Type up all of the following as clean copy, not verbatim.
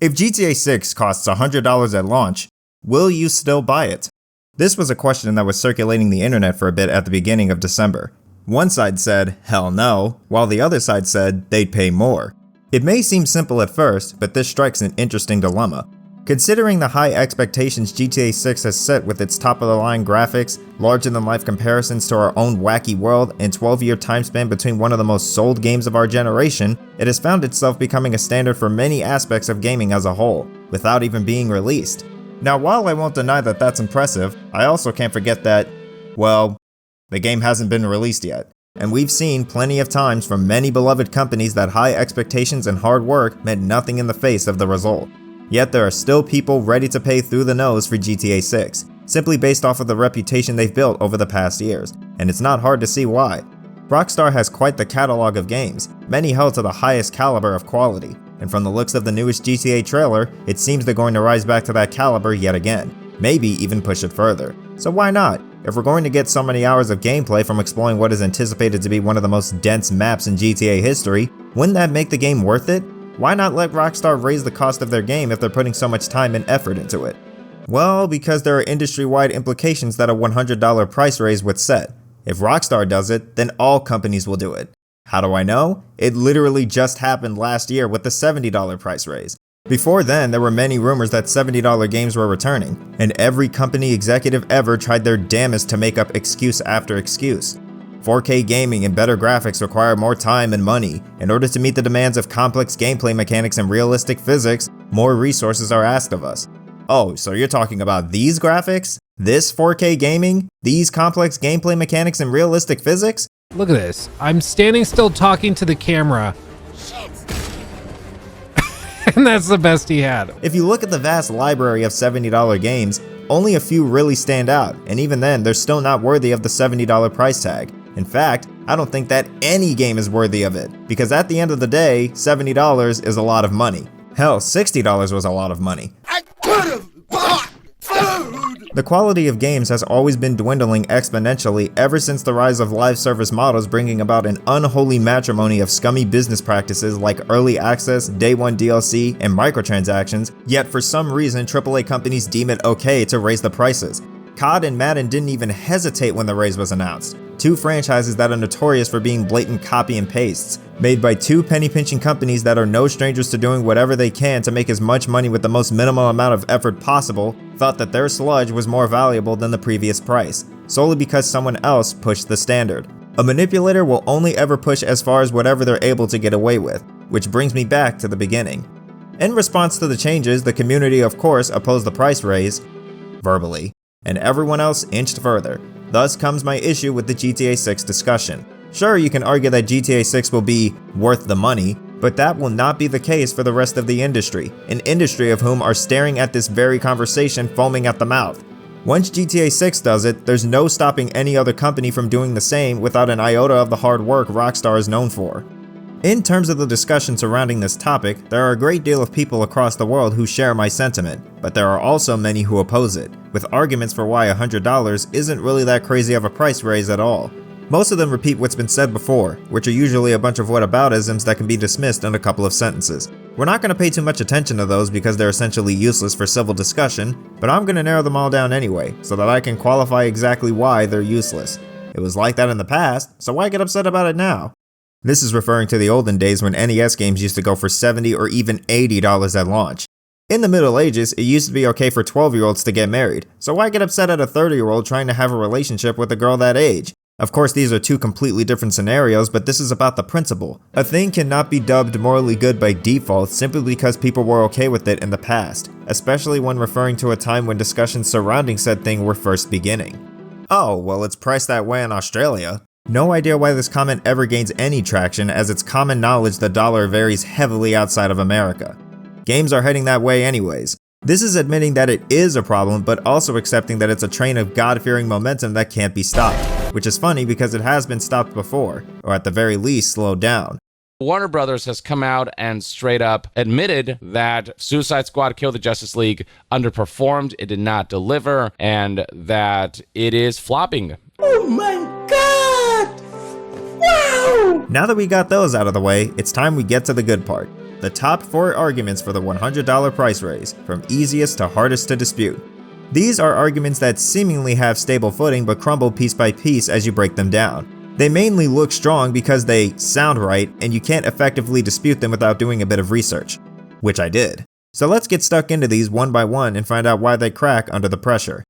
If GTA 6 costs $100 at launch, will you still buy it? This was a question that was circulating the internet for a bit at the beginning of December. One side said, hell no, while the other side said they'd pay more. It may seem simple at first, but this strikes an interesting dilemma. Considering the high expectations GTA 6 has set with its top-of-the-line graphics, larger-than-life comparisons to our own wacky world, and 12-year time span between one of the most sold games of our generation, it has found itself becoming a standard for many aspects of gaming as a whole, without even being released. Now, while I won't deny that that's impressive, I also can't forget that, well, the game hasn't been released yet. And we've seen plenty of times from many beloved companies that high expectations and hard work meant nothing in the face of the result. Yet there are still people ready to pay through the nose for GTA 6, simply based off of the reputation they've built over the past years, and it's not hard to see why. Rockstar has quite the catalog of games, many held to the highest caliber of quality, and from the looks of the newest GTA trailer, it seems they're going to rise back to that caliber yet again, maybe even push it further. So why not? If we're going to get so many hours of gameplay from exploring what is anticipated to be one of the most dense maps in GTA history, wouldn't that make the game worth it? Why not let Rockstar raise the cost of their game if they're putting so much time and effort into it? Well, because there are industry-wide implications that a $100 price raise would set. If Rockstar does it, then all companies will do it. How do I know? It literally just happened last year with the $70 price raise. Before then, there were many rumors that $70 games were returning, and every company executive ever tried their damnedest to make up excuse after excuse. 4K gaming and better graphics require more time and money. In order to meet the demands of complex gameplay mechanics and realistic physics, more resources are asked of us. Oh, so you're talking about these graphics? This 4K gaming? These complex gameplay mechanics and realistic physics? Look at this. I'm standing still talking to the camera. Shit! And that's the best he had. If you look at the vast library of $70 games, only a few really stand out, and even then, they're still not worthy of the $70 price tag. In fact, I don't think that any game is worthy of it, because at the end of the day, $70 is a lot of money. Hell, $60 was a lot of money. I could've bought food! The quality of games has always been dwindling exponentially ever since the rise of live service models, bringing about an unholy matrimony of scummy business practices like early access, day one DLC, and microtransactions, yet for some reason AAA companies deem it okay to raise the prices. COD and Madden didn't even hesitate when the raise was announced. Two franchises that are notorious for being blatant copy and pastes, made by two penny-pinching companies that are no strangers to doing whatever they can to make as much money with the most minimal amount of effort possible, thought that their sludge was more valuable than the previous price, solely because someone else pushed the standard. A manipulator will only ever push as far as whatever they're able to get away with, which brings me back to the beginning. In response to the changes, the community of course opposed the price raise, verbally, and everyone else inched further. Thus comes my issue with the GTA 6 discussion. Sure, you can argue that GTA 6 will be worth the money, but that will not be the case for the rest of the industry, an industry of whom are staring at this very conversation foaming at the mouth. Once GTA 6 does it, there's no stopping any other company from doing the same without an iota of the hard work Rockstar is known for. In terms of the discussion surrounding this topic, there are a great deal of people across the world who share my sentiment, but there are also many who oppose it, with arguments for why $100 isn't really that crazy of a price raise at all. Most of them repeat what's been said before, which are usually a bunch of whataboutisms that can be dismissed in a couple of sentences. We're not going to pay too much attention to those because they're essentially useless for civil discussion, but I'm going to narrow them all down anyway, so that I can qualify exactly why they're useless. It was like that in the past, so why get upset about it now? This is referring to the olden days when NES games used to go for $70 or even $80 at launch. In the Middle Ages, it used to be okay for 12-year-olds to get married, so why get upset at a 30-year-old trying to have a relationship with a girl that age? Of course, these are two completely different scenarios, but this is about the principle. A thing cannot be dubbed morally good by default simply because people were okay with it in the past, especially when referring to a time when discussions surrounding said thing were first beginning. Oh, well, it's priced that way in Australia. No idea why this comment ever gains any traction, as it's common knowledge the dollar varies heavily outside of America. Games are heading that way anyways. This is admitting that it is a problem, but also accepting that it's a train of God-fearing momentum that can't be stopped. Which is funny because it has been stopped before, or at the very least slowed down. Warner Brothers has come out and straight up admitted that Suicide Squad Kill the Justice League underperformed, it did not deliver, and that it is flopping. Oh my god! Wow! Now that we got those out of the way, it's time we get to the good part. the top 4 arguments for the $100 price raise, from easiest to hardest to dispute. These are arguments that seemingly have stable footing but crumble piece by piece as you break them down. They mainly look strong because they sound right and you can't effectively dispute them without doing a bit of research, which I did. So let's get stuck into these one by one and find out why they crack under the pressure.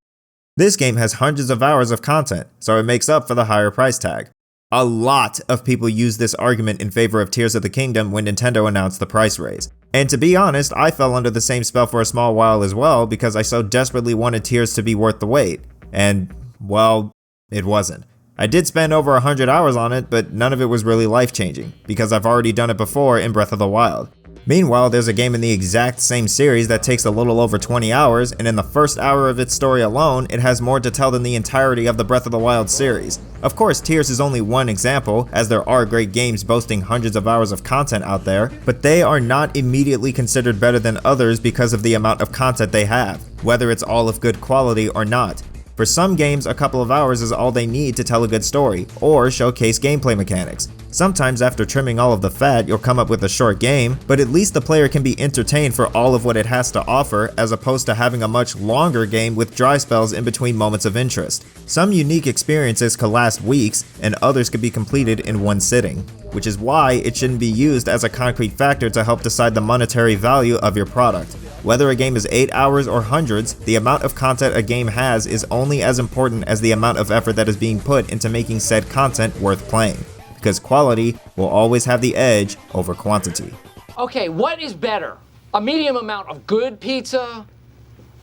This game has hundreds of hours of content, so it makes up for the higher price tag. A lot of people use this argument in favor of Tears of the Kingdom when Nintendo announced the price raise. And to be honest, I fell under the same spell for a small while as well because I so desperately wanted Tears to be worth the wait. And, well, it wasn't. I did spend over 100 hours on it, but none of it was really life-changing, because I've already done it before in Breath of the Wild. Meanwhile, there's a game in the exact same series that takes a little over 20 hours, and in the first hour of its story alone, it has more to tell than the entirety of the Breath of the Wild series. Of course, Tears is only one example, as there are great games boasting hundreds of hours of content out there, but they are not immediately considered better than others because of the amount of content they have, whether it's all of good quality or not. For some games, a couple of hours is all they need to tell a good story, or showcase gameplay mechanics. Sometimes after trimming all of the fat, you'll come up with a short game, but at least the player can be entertained for all of what it has to offer, as opposed to having a much longer game with dry spells in between moments of interest. Some unique experiences could last weeks, and others could be completed in one sitting, which is why it shouldn't be used as a concrete factor to help decide the monetary value of your product. Whether a game is 8 hours or hundreds, the amount of content a game has is only as important as the amount of effort that is being put into making said content worth playing, because quality will always have the edge over quantity. Okay, what is better? A medium amount of good pizza,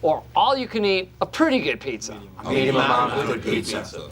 or all you can eat a pretty good pizza? A medium amount of good pizza.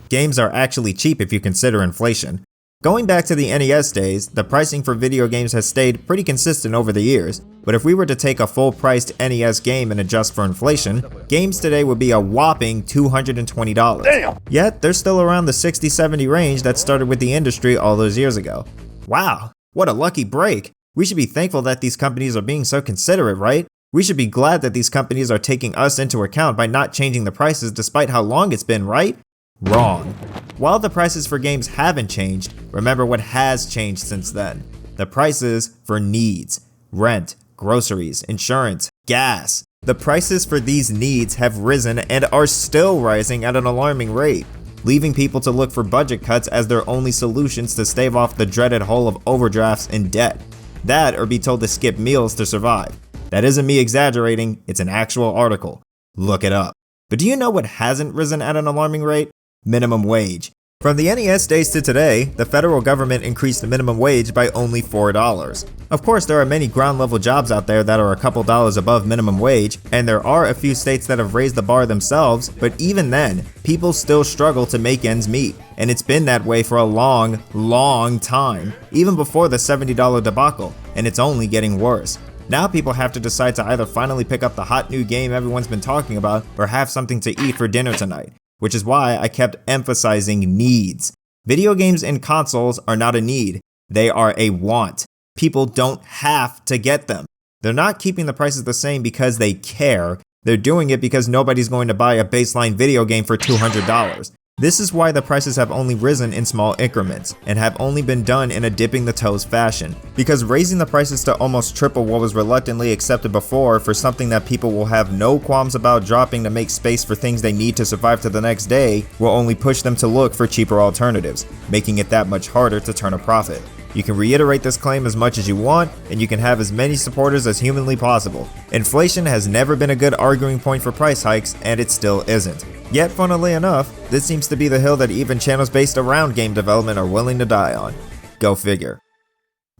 Games are actually cheap if you consider inflation. Going back to the NES days, the pricing for video games has stayed pretty consistent over the years, but if we were to take a full-priced NES game and adjust for inflation, games today would be a whopping $220. Damn! Yet, they're still around the $60-70 range that started with the industry all those years ago. Wow, what a lucky break! We should be thankful that these companies are being so considerate, right? We should be glad that these companies are taking us into account by not changing the prices despite how long it's been, right? Wrong. While the prices for games haven't changed, remember what has changed since then. The prices for needs. Rent, groceries, insurance, gas. The prices for these needs have risen and are still rising at an alarming rate, leaving people to look for budget cuts as their only solutions to stave off the dreaded hole of overdrafts and debt. That or be told to skip meals to survive. That isn't me exaggerating, it's an actual article. Look it up. But do you know what hasn't risen at an alarming rate? Minimum wage. From the NES days to today, the federal government increased the minimum wage by only $4. Of course, there are many ground level jobs out there that are a couple dollars above minimum wage, and there are a few states that have raised the bar themselves, but even then, people still struggle to make ends meet, and it's been that way for a long time, even before the $70 debacle, and it's only getting worse. Now people have to decide to either finally pick up the hot new game everyone's been talking about, or have something to eat for dinner tonight. Which is why I kept emphasizing needs. Video games and consoles are not a need, they are a want. People don't have to get them. They're not keeping the prices the same because they care, they're doing it because nobody's going to buy a baseline video game for $200. This is why the prices have only risen in small increments, and have only been done in a dipping the toes fashion, because raising the prices to almost triple what was reluctantly accepted before for something that people will have no qualms about dropping to make space for things they need to survive to the next day will only push them to look for cheaper alternatives, making it that much harder to turn a profit. You can reiterate this claim as much as you want, and you can have as many supporters as humanly possible. Inflation has never been a good arguing point for price hikes, and it still isn't. Yet, funnily enough, this seems to be the hill that even channels based around game development are willing to die on. Go figure.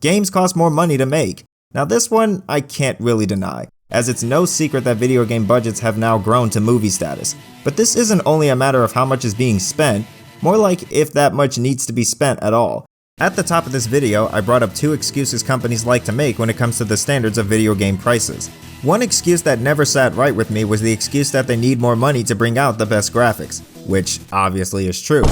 Games cost more money to make. Now this one, I can't really deny, as it's no secret that video game budgets have now grown to movie status. But this isn't only a matter of how much is being spent, more like if that much needs to be spent at all. At the top of this video, I brought up 2 excuses companies like to make when it comes to the standards of video game prices. One excuse that never sat right with me was the excuse that they need more money to bring out the best graphics, which obviously is true.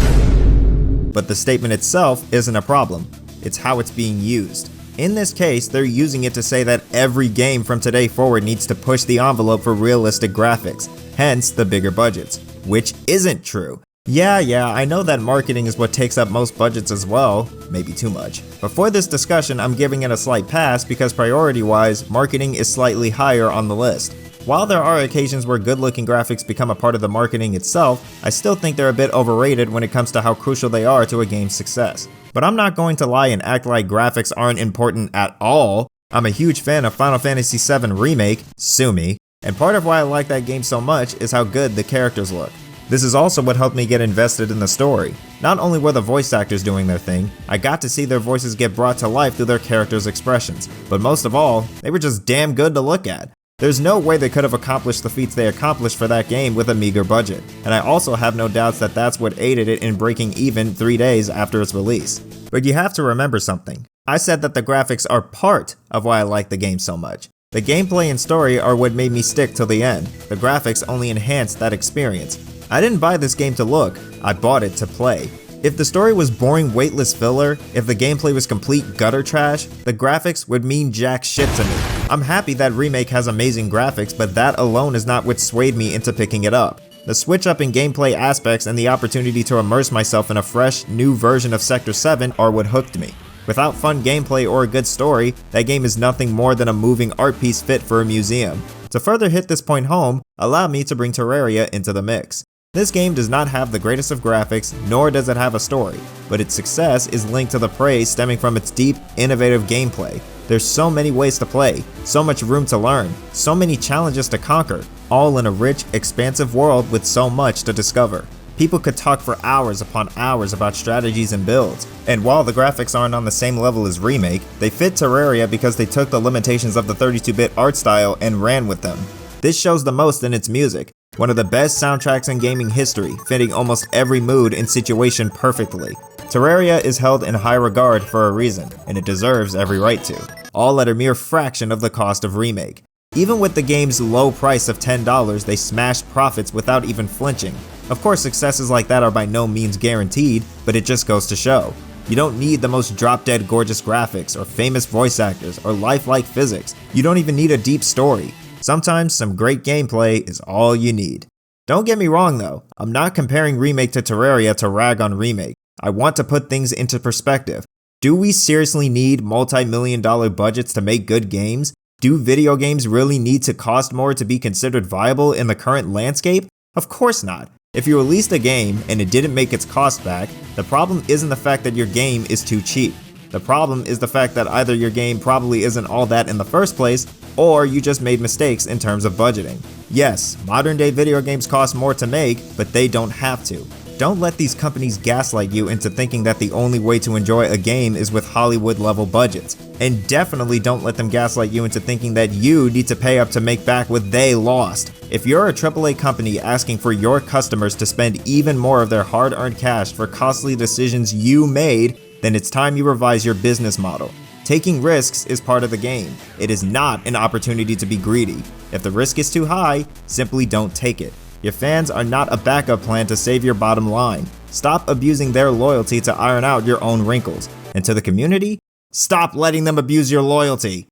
But the statement itself isn't a problem, it's how it's being used. In this case, they're using it to say that every game from today forward needs to push the envelope for realistic graphics, hence the bigger budgets, which isn't true. Yeah, I know that marketing is what takes up most budgets as well, maybe too much. But for this discussion, I'm giving it a slight pass because priority-wise, marketing is slightly higher on the list. While there are occasions where good-looking graphics become a part of the marketing itself, I still think they're a bit overrated when it comes to how crucial they are to a game's success. But I'm not going to lie and act like graphics aren't important at all. I'm a huge fan of Final Fantasy VII Remake, sue me, and part of why I like that game so much is how good the characters look. This is also what helped me get invested in the story. Not only were the voice actors doing their thing, I got to see their voices get brought to life through their characters' expressions, but most of all, they were just damn good to look at. There's no way they could have accomplished the feats they accomplished for that game with a meager budget, and I also have no doubts that that's what aided it in breaking even 3 days after its release. But you have to remember something. I said that the graphics are part of why I like the game so much. The gameplay and story are what made me stick till the end. The graphics only enhanced that experience. I didn't buy this game to look, I bought it to play. If the story was boring, weightless filler, if the gameplay was complete gutter trash, the graphics would mean jack shit to me. I'm happy that Remake has amazing graphics, but that alone is not what swayed me into picking it up. The switch up in gameplay aspects and the opportunity to immerse myself in a fresh, new version of Sector 7 are what hooked me. Without fun gameplay or a good story, that game is nothing more than a moving art piece fit for a museum. To further hit this point home, allow me to bring Terraria into the mix. This game does not have the greatest of graphics, nor does it have a story, but its success is linked to the praise stemming from its deep, innovative gameplay. There's so many ways to play, so much room to learn, so many challenges to conquer, all in a rich, expansive world with so much to discover. People could talk for hours upon hours about strategies and builds, and while the graphics aren't on the same level as Remake, they fit Terraria because they took the limitations of the 32-bit art style and ran with them. This shows the most in its music. One of the best soundtracks in gaming history, fitting almost every mood and situation perfectly. Terraria is held in high regard for a reason, and it deserves every right to, all at a mere fraction of the cost of Remake. Even with the game's low price of $10, they smashed profits without even flinching. Of course, successes like that are by no means guaranteed, but it just goes to show. You don't need the most drop-dead gorgeous graphics, or famous voice actors, or lifelike physics. You don't even need a deep story. Sometimes some great gameplay is all you need. Don't get me wrong though, I'm not comparing Remake to Terraria to rag on Remake. I want to put things into perspective. Do we seriously need multi-million-dollar budgets to make good games? Do video games really need to cost more to be considered viable in the current landscape? Of course not. If you released a game and it didn't make its cost back, the problem isn't the fact that your game is too cheap. The problem is the fact that either your game probably isn't all that in the first place, or you just made mistakes in terms of budgeting. Yes, modern day video games cost more to make, but they don't have to. Don't let these companies gaslight you into thinking that the only way to enjoy a game is with Hollywood level budgets. And definitely don't let them gaslight you into thinking that you need to pay up to make back what they lost. If you're a AAA company asking for your customers to spend even more of their hard-earned cash for costly decisions you made, then it's time you revise your business model. Taking risks is part of the game. It is not an opportunity to be greedy. If the risk is too high, simply don't take it. Your fans are not a backup plan to save your bottom line. Stop abusing their loyalty to iron out your own wrinkles. And to the community, stop letting them abuse your loyalty.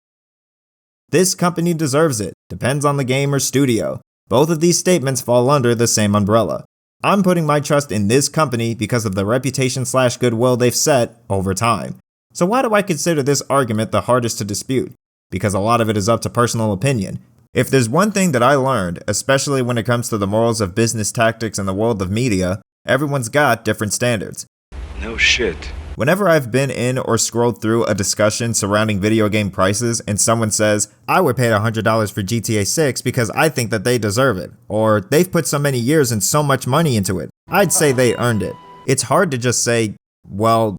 This company deserves it. Depends on the game or studio. Both of these statements fall under the same umbrella. I'm putting my trust in this company because of the reputation/goodwill they've set over time. So why do I consider this argument the hardest to dispute? Because a lot of it is up to personal opinion. If there's one thing that I learned, especially when it comes to the morals of business tactics in the world of media, everyone's got different standards. No shit. Whenever I've been in or scrolled through a discussion surrounding video game prices and someone says, I would pay $100 for GTA 6 because I think that they deserve it, or they've put so many years and so much money into it, I'd say they earned it. It's hard to just say, well,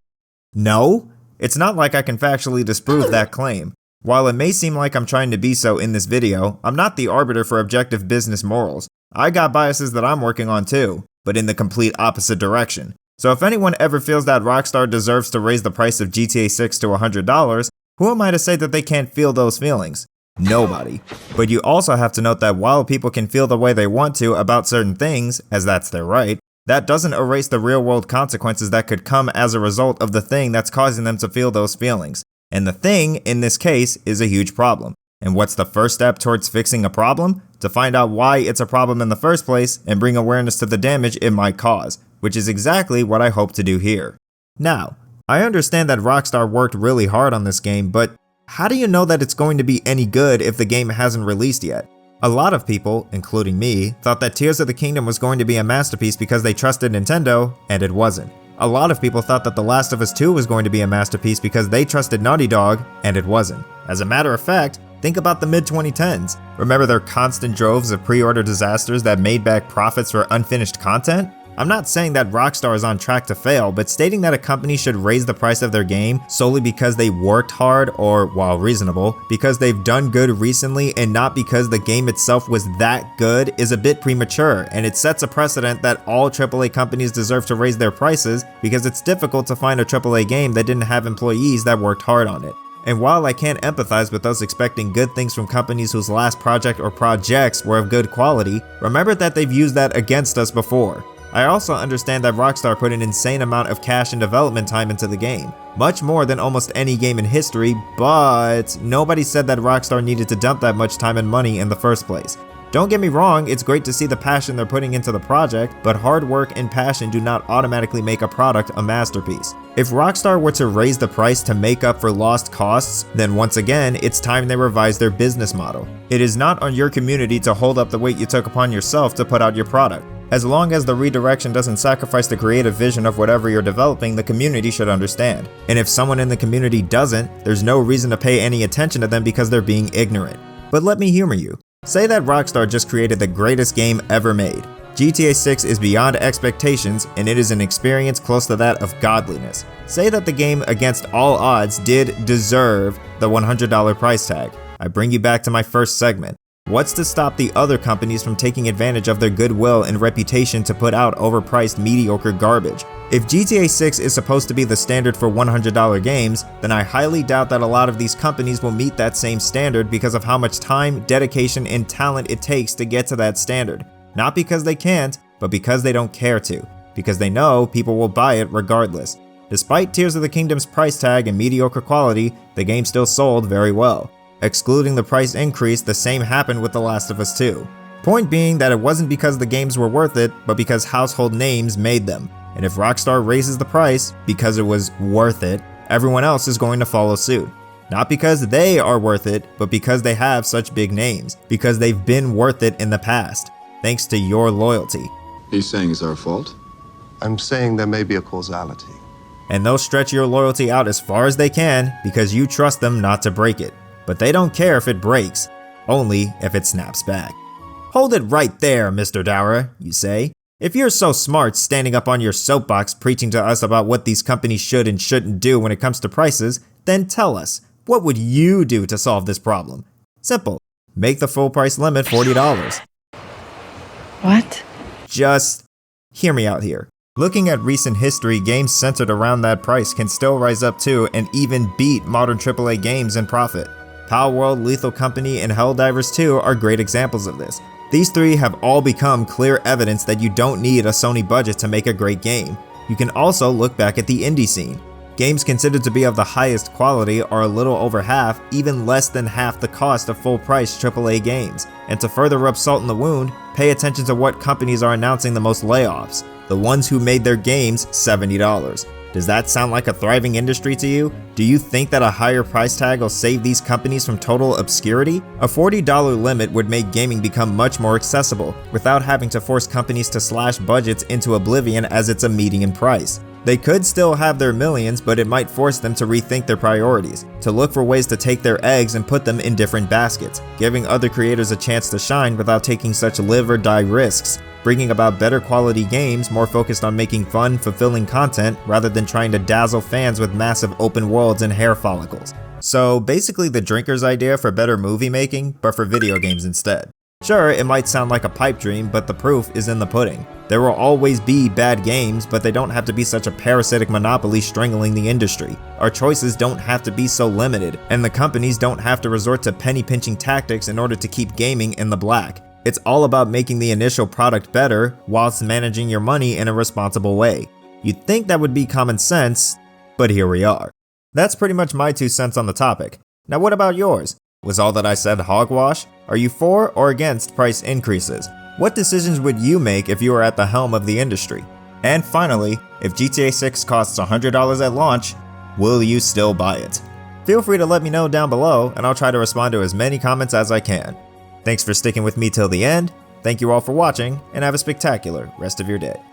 no. It's not like I can factually disprove that claim. While it may seem like I'm trying to be so in this video, I'm not the arbiter for objective business morals. I got biases that I'm working on too, but in the complete opposite direction. So if anyone ever feels that Rockstar deserves to raise the price of GTA 6 to $100, who am I to say that they can't feel those feelings? Nobody. But you also have to note that while people can feel the way they want to about certain things, as that's their right, that doesn't erase the real-world consequences that could come as a result of the thing that's causing them to feel those feelings. And the thing, in this case, is a huge problem. And what's the first step towards fixing a problem? To find out why it's a problem in the first place and bring awareness to the damage it might cause. which is exactly what I hope to do here. Now, I understand that Rockstar worked really hard on this game, but how do you know that it's going to be any good if the game hasn't released yet? A lot of people, including me, thought that Tears of the Kingdom was going to be a masterpiece because they trusted Nintendo, and it wasn't. A lot of people thought that The Last of Us 2 was going to be a masterpiece because they trusted Naughty Dog, and it wasn't. As a matter of fact, think about the mid-2010s. Remember their constant droves of pre-order disasters that made back profits for unfinished content? I'm not saying that Rockstar is on track to fail, but stating that a company should raise the price of their game solely because they worked hard or, while reasonable, because they've done good recently and not because the game itself was that good is a bit premature, and it sets a precedent that all AAA companies deserve to raise their prices because it's difficult to find a AAA game that didn't have employees that worked hard on it. And while I can't empathize with those expecting good things from companies whose last project or projects were of good quality, remember that they've used that against us before. I also understand that Rockstar put an insane amount of cash and development time into the game, much more than almost any game in history, but nobody said that Rockstar needed to dump that much time and money in the first place. Don't get me wrong, it's great to see the passion they're putting into the project, but hard work and passion do not automatically make a product a masterpiece. If Rockstar were to raise the price to make up for lost costs, then once again, it's time they revise their business model. It is not on your community to hold up the weight you took upon yourself to put out your product. As long as the redirection doesn't sacrifice the creative vision of whatever you're developing, the community should understand. And if someone in the community doesn't, there's no reason to pay any attention to them because they're being ignorant. But let me humor you. Say that Rockstar just created the greatest game ever made. GTA 6 is beyond expectations, and it is an experience close to that of godliness. Say that the game, against all odds, did deserve the $100 price tag. I bring you back to my first segment. What's to stop the other companies from taking advantage of their goodwill and reputation to put out overpriced mediocre garbage? If GTA 6 is supposed to be the standard for $100 games, then I highly doubt that a lot of these companies will meet that same standard because of how much time, dedication, and talent it takes to get to that standard. Not because they can't, but because they don't care to. Because they know people will buy it regardless. Despite Tears of the Kingdom's price tag and mediocre quality, the game still sold very well. Excluding the price increase, the same happened with The Last of Us 2. Point being that it wasn't because the games were worth it, but because household names made them. And if Rockstar raises the price because it was worth it, everyone else is going to follow suit. Not because they are worth it, but because they have such big names. Because they've been worth it in the past. Thanks to your loyalty. He's saying it's our fault? I'm saying there may be a causality. And they'll stretch your loyalty out as far as they can because you trust them not to break it. But they don't care if it breaks, only if it snaps back. Hold it right there, Mr. Dower, you say. If you're so smart standing up on your soapbox preaching to us about what these companies should and shouldn't do when it comes to prices, then tell us, what would you do to solve this problem? Simple. Make the full price limit $40. What? Just hear me out here. Looking at recent history, games centered around that price can still rise up to and even beat modern AAA games in profit. Palworld, Lethal Company, and Helldivers 2 are great examples of this. These three have all become clear evidence that you don't need a Sony budget to make a great game. You can also look back at the indie scene. Games considered to be of the highest quality are a little over half, even less than half the cost of full-price AAA games. And to further rub salt in the wound, pay attention to what companies are announcing the most layoffs. The ones who made their games $70. Does that sound like a thriving industry to you? Do you think that a higher price tag will save these companies from total obscurity? A $40 limit would make gaming become much more accessible, without having to force companies to slash budgets into oblivion as it's a median price. They could still have their millions, but it might force them to rethink their priorities, to look for ways to take their eggs and put them in different baskets, giving other creators a chance to shine without taking such live or die risks, bringing about better quality games more focused on making fun, fulfilling content rather than trying to dazzle fans with massive open worlds and hair follicles. So basically the drinker's idea for better movie making, but for video games instead. Sure, it might sound like a pipe dream, but the proof is in the pudding. There will always be bad games, but they don't have to be such a parasitic monopoly strangling the industry. Our choices don't have to be so limited, and the companies don't have to resort to penny-pinching tactics in order to keep gaming in the black. It's all about making the initial product better, whilst managing your money in a responsible way. You'd think that would be common sense, but here we are. That's pretty much my 2 cents on the topic. Now what about yours? Was all that I said hogwash? Are you for or against price increases? What decisions would you make if you were at the helm of the industry? And finally, if GTA 6 costs $100 at launch, will you still buy it? Feel free to let me know down below, and I'll try to respond to as many comments as I can. Thanks for sticking with me till the end, thank you all for watching, and have a spectacular rest of your day.